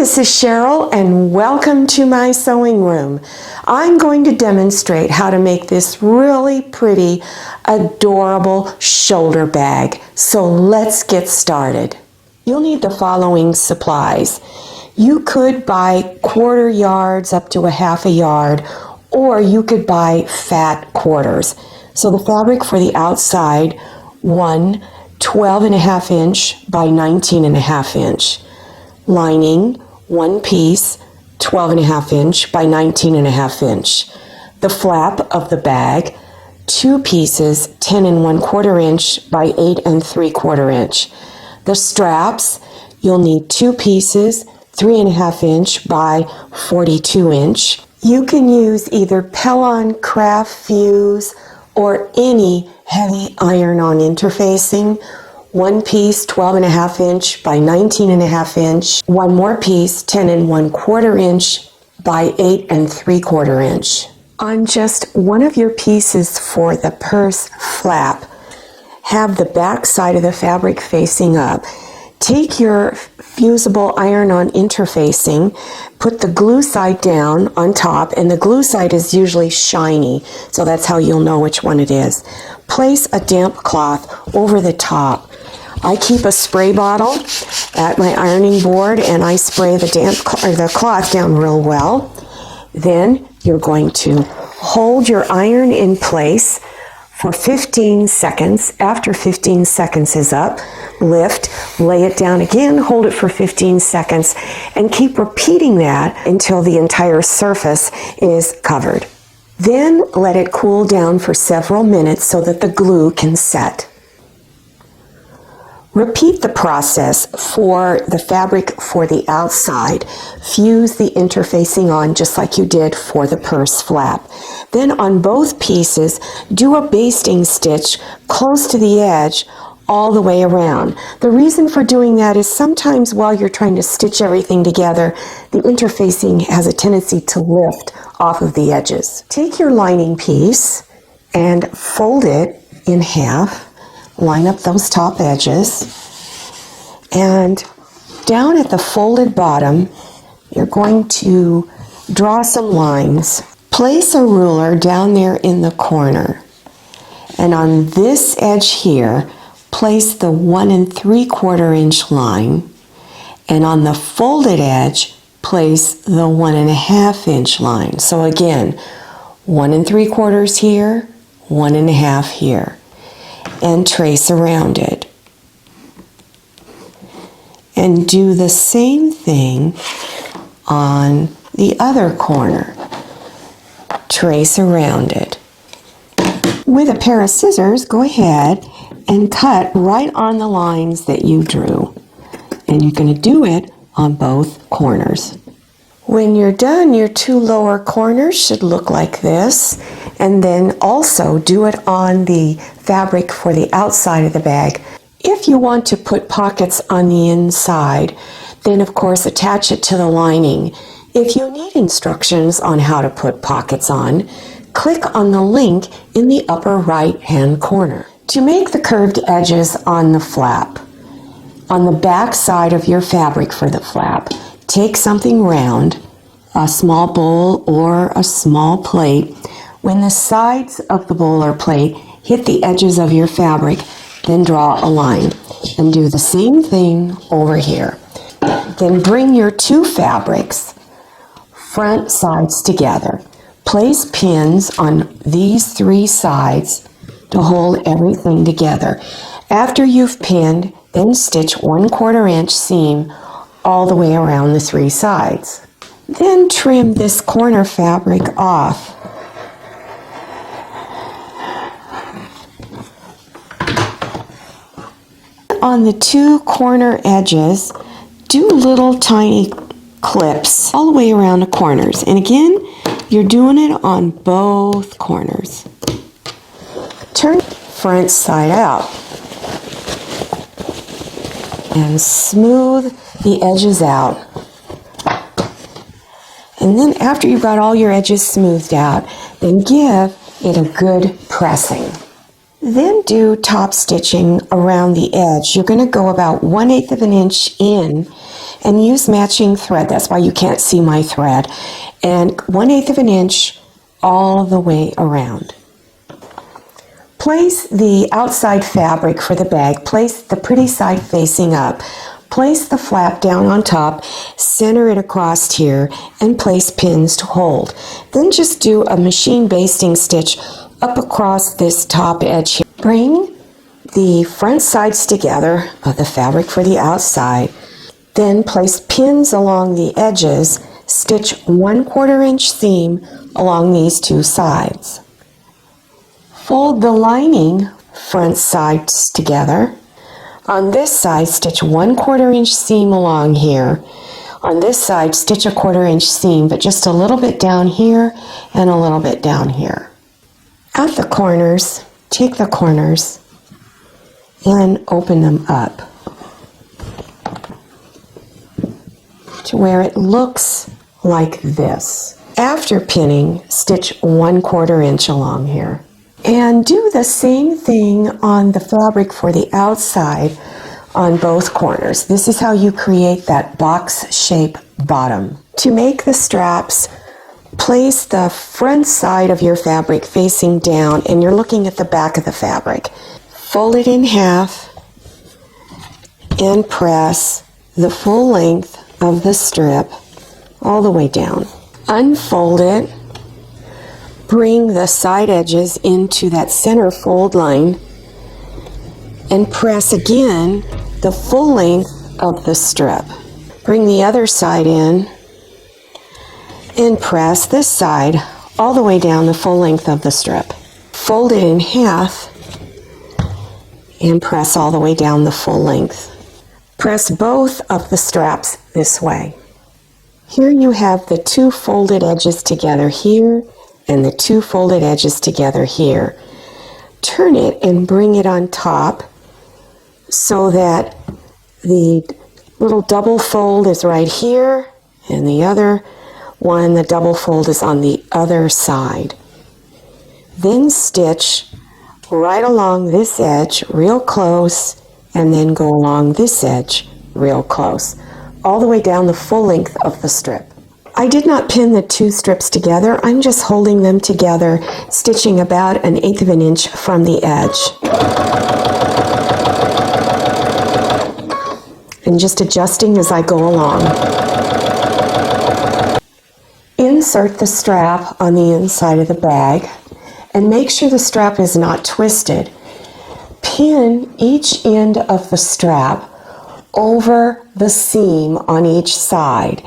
this is Cheryl and welcome to my sewing room. I'm going to demonstrate how to make this really pretty, adorable shoulder bag. So let's get started. You'll need the following supplies. You could buy quarter yards up to a half a yard, or you could buy fat quarters. So the fabric for the outside, one 12.5 inch by 19.5 inch. Lining, one piece, 12.5 inch by 19.5 inch. The flap of the bag, two pieces, 10 1/4 inch by 8 3/4 inch. The straps, you'll need two pieces, 3.5 inch by 42 inch. You can use either Pellon Craft Fuse or any heavy iron-on interfacing. One piece, 12.5 inch by 19.5 inch. One more piece, 10 1/4 inch by 8 3/4 inch. On just one of your pieces for the purse flap, have the back side of the fabric facing up. Take your fusible iron-on interfacing, put the glue side down on top, and the glue side is usually shiny, so that's how you'll know which one it is. Place a damp cloth over the top. I keep a spray bottle at my ironing board and I spray the cloth down real well. Then you're going to hold your iron in place for 15 seconds. After 15 seconds is up, lift, lay it down again, hold it for 15 seconds, and keep repeating that until the entire surface is covered. Then let it cool down for several minutes so that the glue can set. Repeat the process for the fabric for the outside. Fuse the interfacing on just like you did for the purse flap. Then on both pieces, do a basting stitch close to the edge all the way around. The reason for doing that is sometimes while you're trying to stitch everything together, the interfacing has a tendency to lift off of the edges. Take your lining piece and fold it in half. Line up those top edges, and down at the folded bottom, you're going to draw some lines. Place a ruler down there in the corner, and on this edge here, place the 1 3/4 inch line, and on the folded edge, place the 1.5 inch line. So again, 1 3/4 here, 1.5 here. And trace around it. And do the same thing on the other corner. Trace around it. With a pair of scissors, go ahead and cut right on the lines that you drew. And you're going to do it on both corners. When you're done, your two lower corners should look like this. And then also do it on the fabric for the outside of the bag. If you want to put pockets on the inside, then of course attach it to the lining. If you need instructions on how to put pockets on, click on the link in the upper right hand corner. To make the curved edges on the flap, on the back side of your fabric for the flap, take something round, a small bowl or a small plate. When the sides of the bowl or plate hit the edges of your fabric, then draw a line and do the same thing over here. Then bring your two fabrics, front sides together. Place pins on these three sides to hold everything together. After you've pinned, then stitch 1/4 inch seam all the way around the three sides. Then trim this corner fabric off. On the two corner edges, do little tiny clips all the way around the corners. And again, you're doing it on both corners. Turn front side out and smooth the edges out. And then after you've got all your edges smoothed out, then give it a good pressing. Then do top stitching around the edge. You're going to go about 1/8 of an inch in and use matching thread. That's why you can't see my thread. And 1/8 of an inch all the way around. Place the outside fabric for the bag. Place the pretty side facing up. Place the flap down on top, center it across here, and place pins to hold. Then just do a machine basting stitch up across this top edge here. Bring the front sides together of the fabric for the outside. Then place pins along the edges. Stitch 1/4 inch seam along these two sides. Fold the lining front sides together. On this side, stitch 1/4 inch seam along here. On this side, stitch a 1/4 inch seam, but just a little bit down here and a little bit down here. At the corners, take the corners and open them up to where it looks like this. After pinning, stitch 1/4 inch along here. And do the same thing on the fabric for the outside on both corners. This is how you create that box shape bottom. To make the straps, place the front side of your fabric facing down and you're looking at the back of the fabric. Fold it in half and press the full length of the strip all the way down. Unfold it. Bring the side edges into that center fold line and press again the full length of the strip. Bring the other side in and press this side all the way down the full length of the strip. Fold it in half and press all the way down the full length. Press both of the straps this way. Here you have the two folded edges together here and the two folded edges together here. Turn it and bring it on top so that the little double fold is right here and the other one, the double fold, is on the other side. Then stitch right along this edge real close and then go along this edge real close, all the way down the full length of the strip. I did not pin the two strips together. I'm just holding them together, stitching about 1/8 of an inch from the edge. And just adjusting as I go along. Insert the strap on the inside of the bag and make sure the strap is not twisted. Pin each end of the strap over the seam on each side.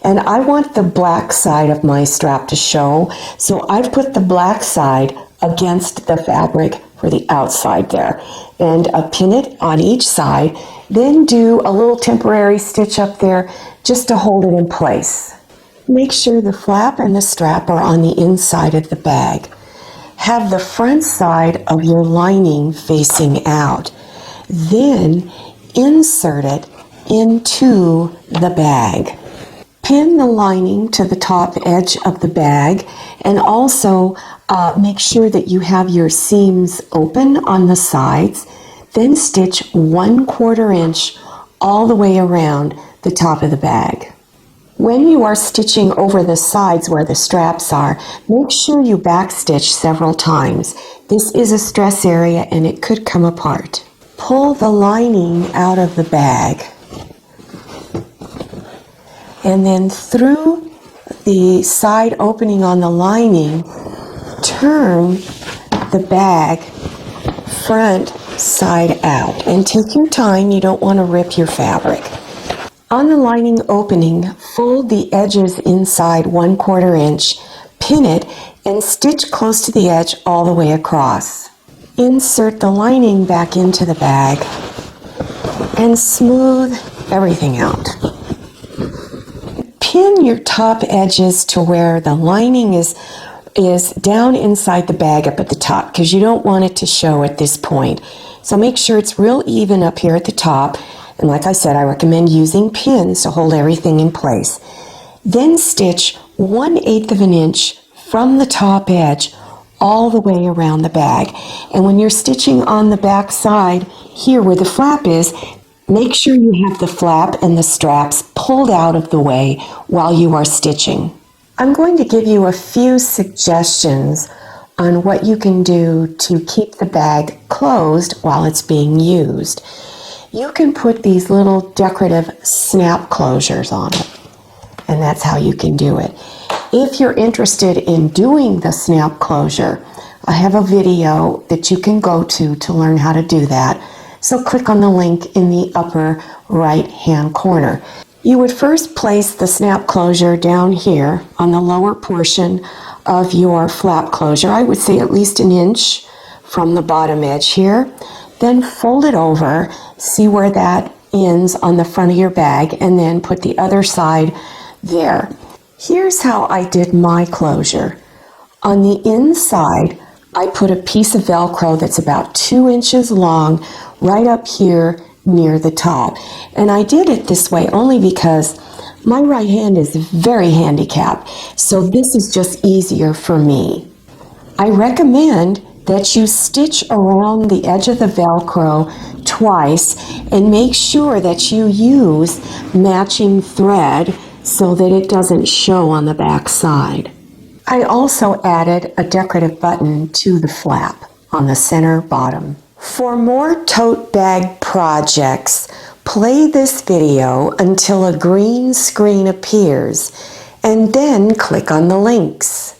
And I want the black side of my strap to show, so I've put the black side against the fabric for the outside there. And pin it on each side, then do a little temporary stitch up there just to hold it in place. Make sure the flap and the strap are on the inside of the bag. Have the front side of your lining facing out. Then insert it into the bag. Pin the lining to the top edge of the bag and also make sure that you have your seams open on the sides. Then stitch 1/4 inch all the way around the top of the bag. When you are stitching over the sides where the straps are, make sure you backstitch several times. This is a stress area and it could come apart. Pull the lining out of the bag. And then through the side opening on the lining, turn the bag front side out. And take your time, you don't want to rip your fabric. On the lining opening, fold the edges inside 1/4 inch, pin it, and stitch close to the edge all the way across. Insert the lining back into the bag and smooth everything out. Pin your top edges to where the lining is down inside the bag up at the top, because you don't want it to show at this point. So make sure it's real even up here at the top. And like I said, I recommend using pins to hold everything in place. Then stitch 1/8 of an inch from the top edge all the way around the bag. And when you're stitching on the back side, here where the flap is, Make sure you have the flap and the straps pulled out of the way while you are stitching. I'm going to give you a few suggestions on what you can do to keep the bag closed while it's being used. You can put these little decorative snap closures on it, and that's how you can do it. If you're interested in doing the snap closure, I have a video that you can go to learn how to do that. So click on the link in the upper right-hand corner. You would first place the snap closure down here on the lower portion of your flap closure. I would say at least an inch from the bottom edge here. Then fold it over, see where that ends on the front of your bag, and then put the other side there. Here's how I did my closure. On the inside, I put a piece of Velcro that's about 2 inches long right up here near the top. And I did it this way only because my right hand is very handicapped, so this is just easier for me. I recommend that you stitch around the edge of the Velcro twice and make sure that you use matching thread so that it doesn't show on the back side. I also added a decorative button to the flap on the center bottom. For more tote bag projects, play this video until a green screen appears and then click on the links.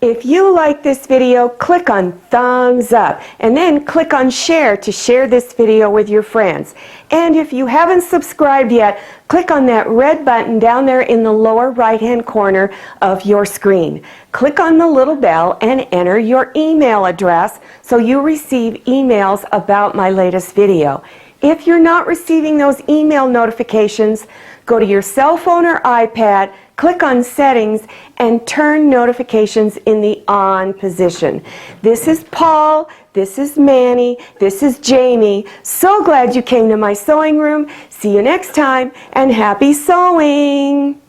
If you like this video, click on thumbs up and then click on share to share this video with your friends. And if you haven't subscribed yet, click on that red button down there in the lower right-hand corner of your screen. Click on the little bell and enter your email address so you receive emails about my latest video. If you're not receiving those email notifications, go to your cell phone or iPad, click on Settings, and turn notifications in the on position. This is Paul, this is Manny, this is Jamie. So glad you came to my sewing room. See you next time, and happy sewing!